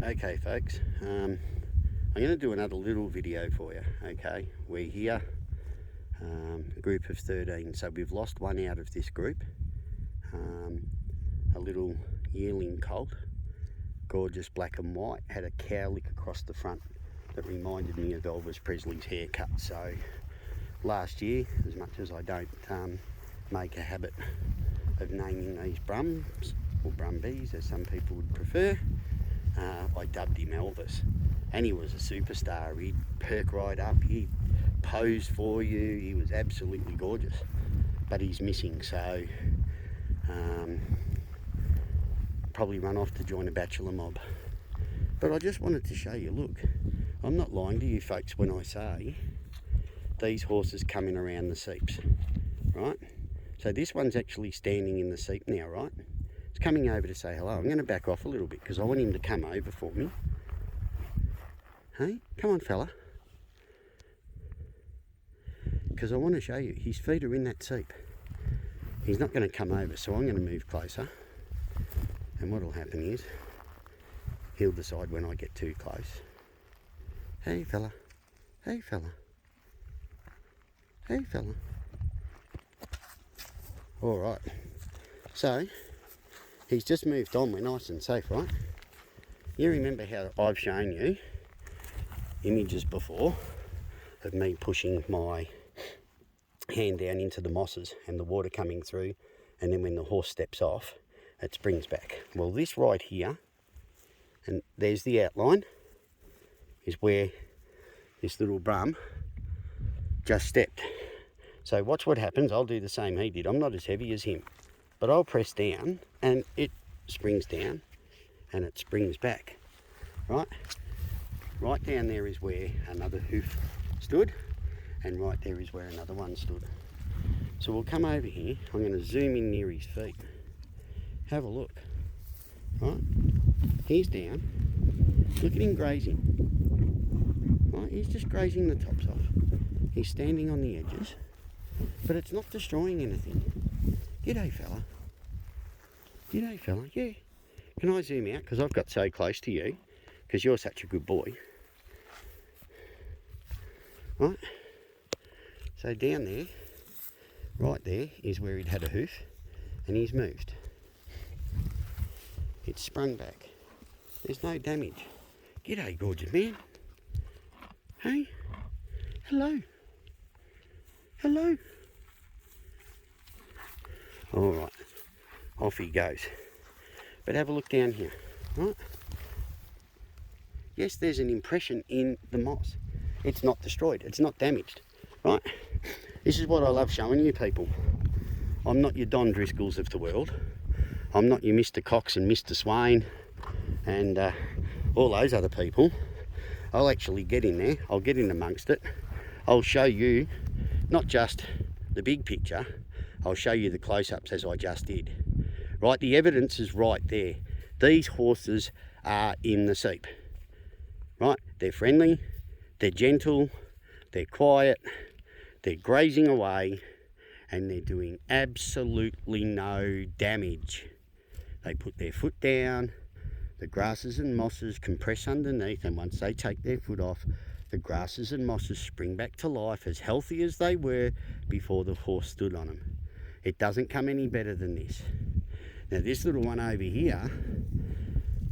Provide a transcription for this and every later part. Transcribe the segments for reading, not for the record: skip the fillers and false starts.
Okay folks, I'm going to do another little video for you. Okay, we're here, a group of 13, so we've lost one out of this group, a little yearling colt, gorgeous black and white, had a cowlick across the front that reminded me of Elvis Presley's haircut. So last year, as much as I don't make a habit of naming these Brums, or Brumbies as some people would prefer, I dubbed him Elvis, and he was a superstar. He'd perk right up, he'd pose for you, he was absolutely gorgeous, but he's missing, so probably run off to join a bachelor mob. But I just wanted to show you, look, I'm not lying to you folks when I say these horses come in around the seeps, right? So this one's actually standing in the seep now, right? It's coming over to say hello. I'm going to back off a little bit because I want him to come over for me. Hey, come on fella. Because I want to show you, his feet are in that seep. He's not going to come over, so I'm going to move closer. And what will happen is, he'll decide when I get too close. Hey fella, hey fella, hey fella. All right, so he's just moved on. We're nice and safe, right? You remember how I've shown you images before of me pushing my hand down into the mosses and the water coming through, and then when the horse steps off, it springs back. Well, this right here, and there's the outline, is where this little Brum just stepped. So watch what happens. I'll do the same he did. I'm not as heavy as him, but I'll press down and it springs down and it springs back, right? Right down there is where another hoof stood, and right there is where another one stood. So we'll come over here. I'm going to zoom in near his feet. Have a look, right? He's down. Look at him grazing. Right, he's just grazing the tops off. He's standing on the edges, but it's not destroying anything. G'day fella. G'day fella, yeah. Can I zoom out because I've got so close to you because you're such a good boy. Right, so down there, right there is where he'd had a hoof and he's moved. It's sprung back. There's no damage. G'day, gorgeous man. Hey, hello. Hello. All right, off he goes. But have a look down here, right? Yes, there's an impression in the moss. It's not destroyed, it's not damaged, right? This is what I love showing you people. I'm not your Don Driscolls of the world. I'm not your Mr. Cox and Mr. Swain and all those other people. I'll actually get in there, I'll get in amongst it. I'll show you not just the big picture, I'll show you the close-ups as I just did. Right, the evidence is right there. These horses are in the seep. Right, they're friendly, they're gentle, they're quiet, they're grazing away, and they're doing absolutely no damage. They put their foot down, the grasses and mosses compress underneath, and once they take their foot off, the grasses and mosses spring back to life as healthy as they were before the horse stood on them. It doesn't come any better than this. Now this little one over here,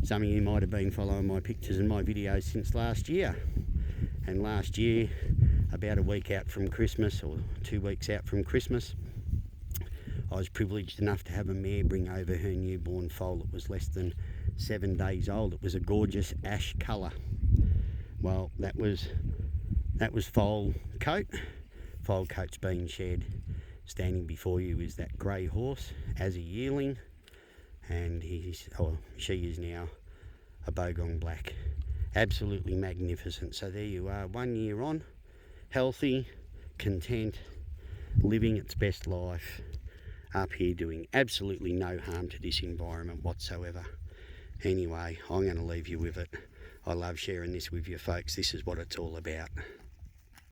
some of you might have been following my pictures and my videos since last year. And last year, about a week out from Christmas, or 2 weeks out from Christmas, I was privileged enough to have a mare bring over her newborn foal. It was less than 7 days old. It was a gorgeous ash colour. Well, that was foal coat. Foal coat's been shed. Standing before you is that grey horse as a yearling, and she is now a Bogong black. Absolutely magnificent. So there you are, 1 year on, healthy, content, living its best life, up here doing absolutely no harm to this environment whatsoever. Anyway, I'm going to leave you with it. I love sharing this with you folks. This is what it's all about.